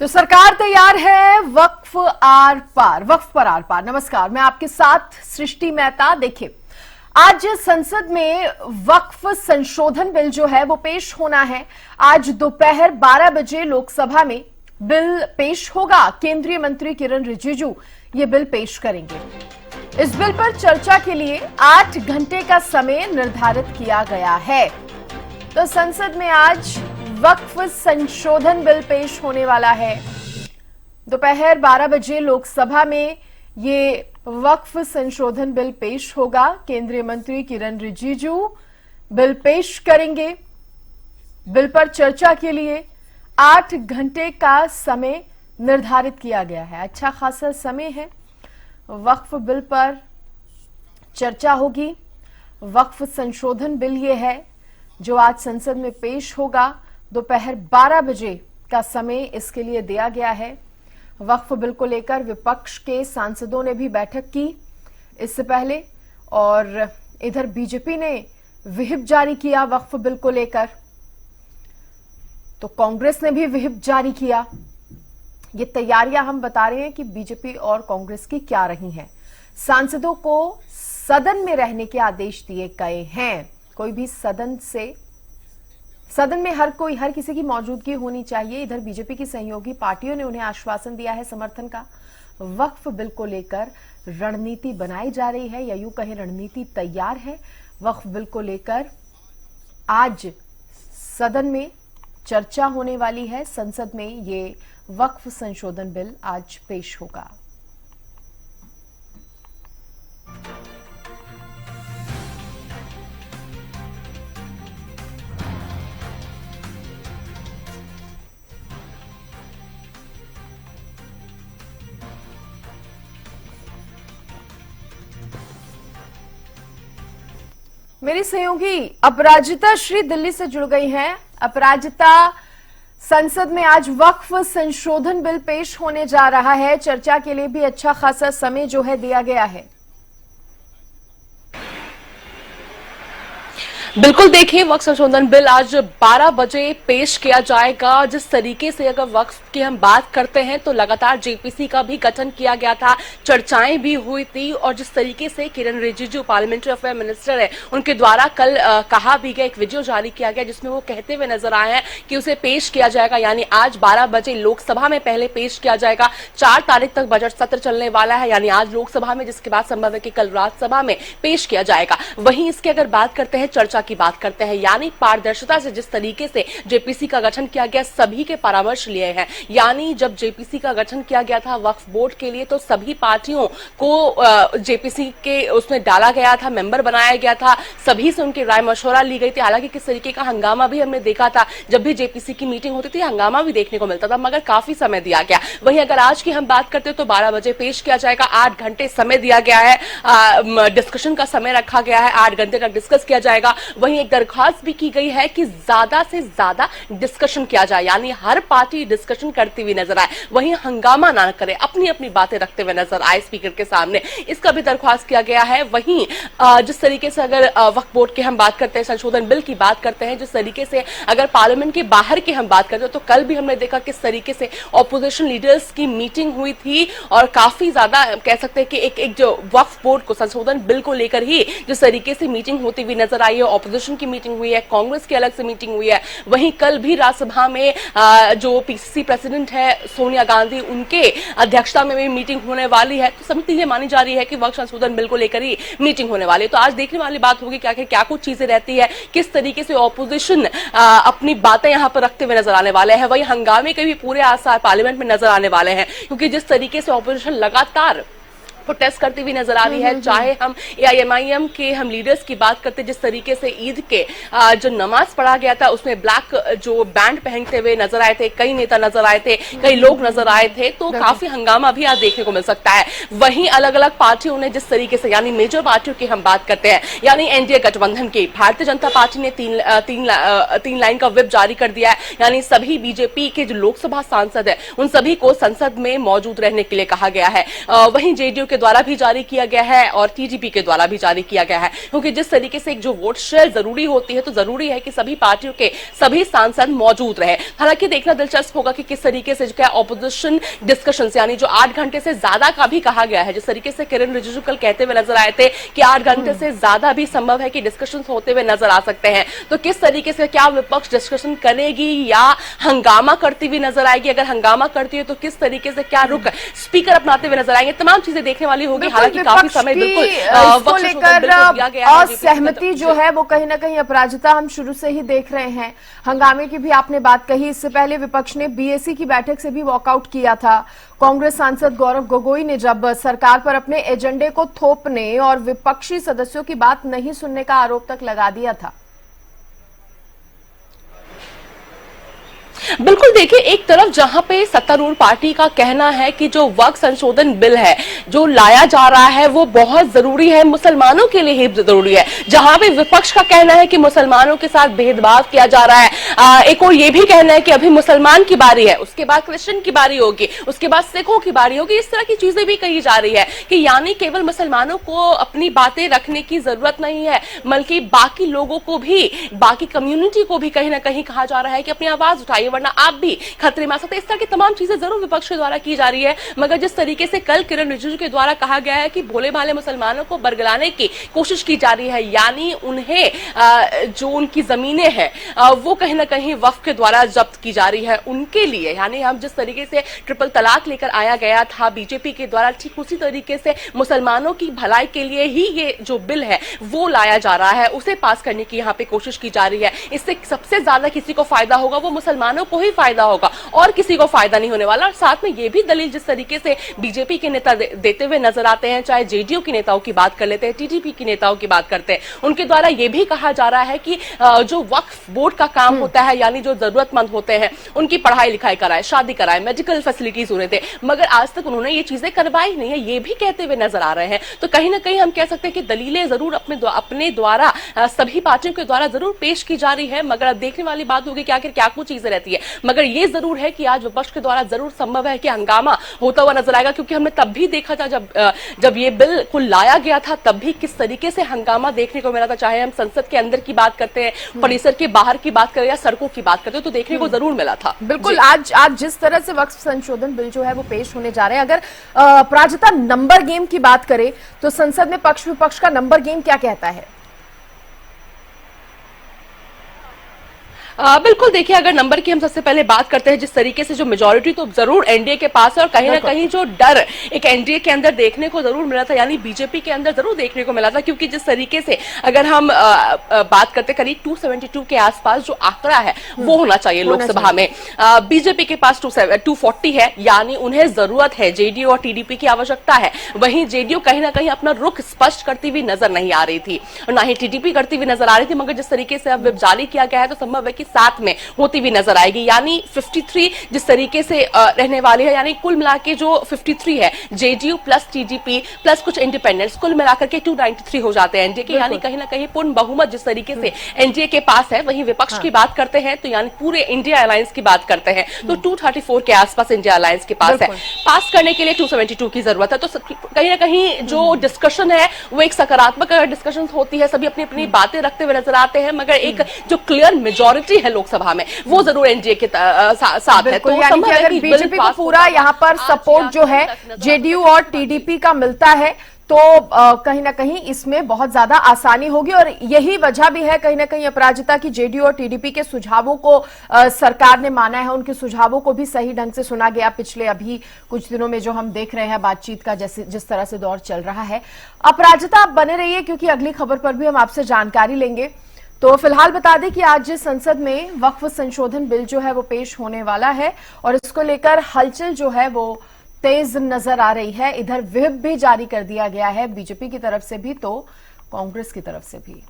तो सरकार तैयार है वक्फ आर पार, वक्फ पर आर पार। नमस्कार, मैं आपके साथ सृष्टि मेहता। देखिए, आज संसद में वक्फ संशोधन बिल जो है वो पेश होना है। आज दोपहर 12 बजे लोकसभा में बिल पेश होगा। केंद्रीय मंत्री किरण रिजिजू ये बिल पेश करेंगे। इस बिल पर चर्चा के लिए 8 घंटे का समय निर्धारित किया गया है। तो संसद में आज वक्फ संशोधन बिल पेश होने वाला है। दोपहर 12 बजे लोकसभा में ये वक्फ संशोधन बिल पेश होगा। केंद्रीय मंत्री किरण रिजिजू बिल पेश करेंगे। बिल पर चर्चा के लिए 8 घंटे का समय निर्धारित किया गया है। अच्छा खासा समय है। वक्फ बिल पर चर्चा होगी। वक्फ संशोधन बिल ये है जो आज संसद में पेश होगा। दोपहर 12 बजे का समय इसके लिए दिया गया है। वक्फ बिल को लेकर विपक्ष के सांसदों ने भी बैठक की इससे पहले, और इधर बीजेपी ने व्हिप जारी किया वक्फ बिल को लेकर, तो कांग्रेस ने भी व्हिप जारी किया। ये तैयारियां हम बता रहे हैं कि बीजेपी और कांग्रेस की क्या रही हैं। सांसदों को सदन में रहने के आदेश दिए गए हैं। कोई भी सदन में हर किसी की मौजूदगी होनी चाहिए। इधर बीजेपी की सहयोगी पार्टियों ने उन्हें आश्वासन दिया है समर्थन का। वक्फ बिल को लेकर रणनीति बनाई जा रही है, या यूं कहें रणनीति तैयार है। वक्फ बिल को लेकर आज सदन में चर्चा होने वाली है। संसद में ये वक्फ संशोधन बिल आज पेश होगा। मेरी सहयोगी अपराजिता श्री दिल्ली से जुड़ गई हैं। अपराजिता, संसद में आज वक्फ संशोधन बिल पेश होने जा रहा है। चर्चा के लिए भी अच्छा खासा समय जो है दिया गया है। बिल्कुल, देखिए, वक्फ संशोधन बिल आज 12 बजे पेश किया जाएगा। जिस तरीके से अगर वक्फ की हम बात करते हैं तो लगातार जेपीसी का भी गठन किया गया था, चर्चाएं भी हुई थी, और जिस तरीके से किरण रिजिजू पार्लियामेंट्री अफेयर मिनिस्टर है, उनके द्वारा कल कहा भी गया, एक वीडियो जारी किया गया जिसमें वो कहते हुए नजर आए हैं कि उसे पेश किया जाएगा। यानी आज 12 बजे लोकसभा में पहले पेश किया जाएगा। 4 तारीख तक बजट सत्र चलने वाला है, यानी आज लोकसभा में, जिसके बाद संभव है कि कल राज्यसभा में पेश किया जाएगा। वहीं इसकी अगर बात करते हैं, चर्चा की बात करते हैं, यानी पारदर्शिता से जिस तरीके से जेपीसी का गठन किया गया, सभी के परामर्श लिए हैं। यानी जब जेपीसी का गठन किया गया था वक्फ बोर्ड के लिए, तो सभी पार्टियों को जेपीसी के उसमें डाला गया था, मेंबर बनाया गया था, सभी से उनकी राय मशवरा ली गई थी। हालांकि किस तरीके का हंगामा भी हमने देखा था, जब भी जेपीसी की मीटिंग होती थी हंगामा भी देखने को मिलता था, मगर काफी समय दिया गया। वहीं अगर आज की हम बात करते हैं तो 12 बजे पेश किया जाएगा। 8 घंटे समय दिया गया है, डिस्कशन का समय रखा गया है, 8 घंटे तक डिस्कस किया जाएगा। वहीं एक दरख्वास्त भी की गई है कि ज्यादा से ज्यादा डिस्कशन किया जाए, यानी हर पार्टी डिस्कशन करती हुई नजर आए, वहीं हंगामा ना करे, अपनी अपनी बातें रखते हुए नजर आए स्पीकर के सामने, इसका भी दरख्वास्त किया गया है। वहीं जिस तरीके से अगर वक्फ बोर्ड की हम बात करते हैं, संशोधन बिल की बात करते हैं, जिस तरीके से अगर पार्लियामेंट के बाहर की हम बात करते हैं, तो कल भी हमने देखा किस तरीके से ऑपोजिशन लीडर्स की मीटिंग हुई थी, और काफी ज्यादा कह सकते हैं कि एक जो वक्फ बोर्ड को, संशोधन बिल को लेकर ही जिस तरीके से मीटिंग होती हुई नजर आई है, ऑपोजिशन की मीटिंग हुई है, कांग्रेस की अलग से मीटिंग हुई है। वहीं कल भी राज्यसभा में जो पीसीसी प्रेसिडेंट है सोनिया गांधी, उनके अध्यक्षता में भी मीटिंग होने वाली है। तो समिति ये मानी जा रही है कि वक्फ संशोधन बिल को लेकर ही मीटिंग होने वाली है। तो आज देखने वाली बात होगी क्या कुछ चीजें रहती है, किस तरीके से ऑपोजिशन अपनी बातें यहां पर रखते हुए नजर आने वाले हैं। वही हंगामे के भी पूरे आसार पार्लियामेंट में नजर आने वाले हैं, क्योंकि जिस तरीके से ऑपोजिशन लगातार प्रोटेस्ट करती हुई नजर आ रही है। चाहे हम एआईएमआईएम के हम लीडर्स की बात करते, जिस तरीके से ईद के जो नमाज पढ़ा गया था उसमें ब्लैक जो बैंड पहनते हुए नजर आए थे, कई नेता नजर आए थे, कई लोग नजर आए थे, तो काफी हंगामा भी आज देखने को मिल सकता है। वहीं अलग अलग पार्टियों ने जिस तरीके से, यानी मेजर पार्टियों की हम बात करते हैं, यानी एनडीए गठबंधन की भारतीय जनता पार्टी ने तीन लाइन का व्हिप जारी कर दिया है। यानी सभी बीजेपी के जो लोकसभा सांसद है उन सभी को संसद में मौजूद रहने के लिए कहा गया है। वहीं जेडीयू के के द्वारा भी जारी किया गया है और टीडीपी के द्वारा भी जारी किया गया है, क्योंकि जिस तरीके से एक जो वोट शेयर जरूरी होती है तो जरूरी है कि सभी पार्टियों के सभी सांसद मौजूद रहे। हालांकि देखना दिलचस्प होगा कि किस तरीके से क्या ऑपोजिशन डिस्कशन यानी जो 8 घंटे से ज्यादा का भी कहा गया है, जिस तरीके से किरण रिजिजू कल कहते हुए नजर आए थे कि 8 घंटे से ज्यादा भी संभव है कि डिस्कशन होते हुए नजर आ सकते हैं, तो किस तरीके से क्या विपक्ष डिस्कशन करेगी या हंगामा करती हुई नजर आएगी? अगर हंगामा करती है तो किस तरीके से क्या रुख स्पीकर अपनाते हुए नजर आएंगे, तमाम चीजें देखने वाली होगी। हालांकि काफी समय बिल्कुल इसको लेकर असहमति जो है वो कहीं ना कहीं अपराजिता हम शुरू से ही देख रहे हैं। हंगामे की भी आपने बात कही, इससे पहले विपक्ष ने बीएसी की बैठक से भी वॉकआउट किया था। कांग्रेस सांसद गौरव गोगोई ने जब सरकार पर अपने एजेंडे को थोपने और विपक्षी सदस्यों की बात नहीं सुनने का आरोप तक लगा दिया था। बिल्कुल, देखिए एक तरफ जहां पे सत्तारूढ़ पार्टी का कहना है कि जो वक्फ संशोधन बिल है जो लाया जा रहा है वो बहुत जरूरी है, मुसलमानों के लिए ही जरूरी है, जहां पे विपक्ष का कहना है कि मुसलमानों के साथ भेदभाव किया जा रहा है। एक और ये भी कहना है कि अभी मुसलमान की बारी है, उसके बाद क्रिश्चियन की बारी होगी, उसके बाद सिखों की बारी होगी। इस तरह की चीजें भी कही जा रही है कि यानी केवल मुसलमानों को अपनी बातें रखने की जरूरत नहीं है, बल्कि बाकी लोगों को भी, बाकी कम्युनिटी को भी कहीं ना कहीं कहा जा रहा है कि अपनी आवाज उठाइए वरना आप भी खतरे में आ सकते हैं। इस तरह की तमाम चीजें जरूर विपक्ष के द्वारा की जा रही है, मगर जिस तरीके से कल किरण रिजिजू के द्वारा कहा गया है कि भोले भाले मुसलमानों को बरगलाने की कोशिश की जा रही है, यानी उन्हें जो उनकी जमीनें हैं वो कहीं ना कहीं वक्फ के द्वारा जब्त की जा रही है उनके लिए। यानी हम जिस तरीके से ट्रिपल तलाक लेकर आया गया था बीजेपी के द्वारा, ठीक उसी तरीके से मुसलमानों की भलाई के लिए ही ये जो बिल है वो लाया जा रहा है, उसे पास करने की यहाँ पे कोशिश की जा रही है। इससे सबसे ज्यादा किसी को फायदा होगा वो मुसलमानों को ही फायदा होगा और किसी को फायदा नहीं होने वाला। और साथ में ये भी दलील जिस तरीके से बीजेपी के नेता देते हुए नजर आते हैं, चाहे जेडीयू के नेताओं की बात कर लेते हैं, टीडीपी के नेताओं की बात करते हैं, उनके द्वारा ये भी कहा जा रहा है कि जो वक्फ बोर्ड का काम होता है, यानी जो जरूरतमंद होते हैं उनकी पढ़ाई लिखाई कराए, शादी कराए, मेडिकल फैसिलिटीज उन्हें दे, मगर आज तक उन्होंने ये चीजें करवाई नहीं है, ये भी कहते हुए नजर आ रहे हैं। तो कहीं ना कहीं हम कह सकते हैं कि दलीलें जरूर अपने द्वारा सभी पार्टियों के द्वारा जरूर पेश की जा रही है, मगर अब देखने वाली बात होगी कि आखिर क्या कुछ चीजें रहती है। मगर ये जरूर है कि आज विपक्ष के द्वारा जरूर संभव है कि हंगामा होता हुआ नजर आएगा, क्योंकि हमने तब भी देखा था जब ये बिल को लाया गया था तब भी किस तरीके से हंगामा देखने को मिला था, चाहे हम संसद के अंदर की बात करते हैं, परिसर के बाहर की बात करें या सड़कों की बात करते हैं, तो देखने को जरूर मिला था। बिल्कुल, आज जिस तरह से वक्फ संशोधन बिल जो है वो पेश होने जा रहे हैं, अगर प्राजता नंबर गेम की बात करें तो संसद में पक्ष विपक्ष का नंबर गेम क्या कहता है? बिल्कुल, देखिए अगर नंबर की हम सबसे पहले बात करते हैं, जिस तरीके से जो मेजोरिटी तो जरूर एनडीए के पास है और कहीं ना कहीं जो डर एक एनडीए के अंदर देखने को जरूर मिला था, यानी बीजेपी के अंदर जरूर देखने को मिला था, क्योंकि जिस तरीके से अगर हम बात करते करीब 272 के आसपास जो आंकड़ा है वो होना चाहिए लोकसभा में, बीजेपी के पास 240 है, यानी उन्हें जरूरत है, जेडीयू और टीडीपी की आवश्यकता है। वहीं जेडीयू कहीं ना कहीं अपना रुख स्पष्ट करती हुई नजर नहीं आ रही थी और ना ही टीडीपी करती हुई नजर आ रही थी, मगर जिस तरीके से अब विप जारी किया गया है तो संभव है कि साथ में होती हुई नजर आएगी, यानी 53 जिस तरीके से रहने वाली है, यानी कुल मिला के जो 53 है जेडीयू प्लस टीडीपी प्लस कुछ इंडिपेंडेंट्स, कुल मिलाकर के 293 हो जाते हैं एनडीए के, यानी कहीं ना कहीं पूर्ण बहुमत जिस तरीके से एनडीए के पास है। वहीं विपक्ष की बात करते हैं तो यानी पूरे इंडिया अलायंस की बात करते हैं तो 234 के आसपास इंडिया अलायंस के पास है, पास करने के लिए 272 की जरूरत है। तो कहीं ना कहीं जो डिस्कशन है वो एक सकारात्मक डिस्कशन होती है, सभी अपनी अपनी बातें रखते हुए नजर आते हैं, मगर एक जो क्लियर मेजोरिटी है लोकसभा में वो जरूर एनडीए के साथ है। तो यानी कि अगर बीजेपी को पूरा यहाँ पर सपोर्ट जो है जेडीयू और टीडीपी का मिलता है तो कहीं ना कहीं इसमें बहुत ज्यादा आसानी होगी, और यही वजह भी है कहीं ना कहीं अपराजिता की जेडीयू और टीडीपी के सुझावों को सरकार ने माना है, उनके सुझावों को भी सही ढंग से सुना गया। पिछले अभी कुछ दिनों में जो हम देख रहे हैं बातचीत का जिस तरह से दौर चल रहा है। अपराजिता आप बने रहिए क्योंकि अगली खबर पर भी हम आपसे जानकारी लेंगे। तो फिलहाल बता दें कि आज संसद में वक्फ संशोधन बिल जो है वो पेश होने वाला है और इसको लेकर हलचल जो है वो तेज नजर आ रही है। इधर व्हिप भी जारी कर दिया गया है बीजेपी की तरफ से भी तो कांग्रेस की तरफ से भी।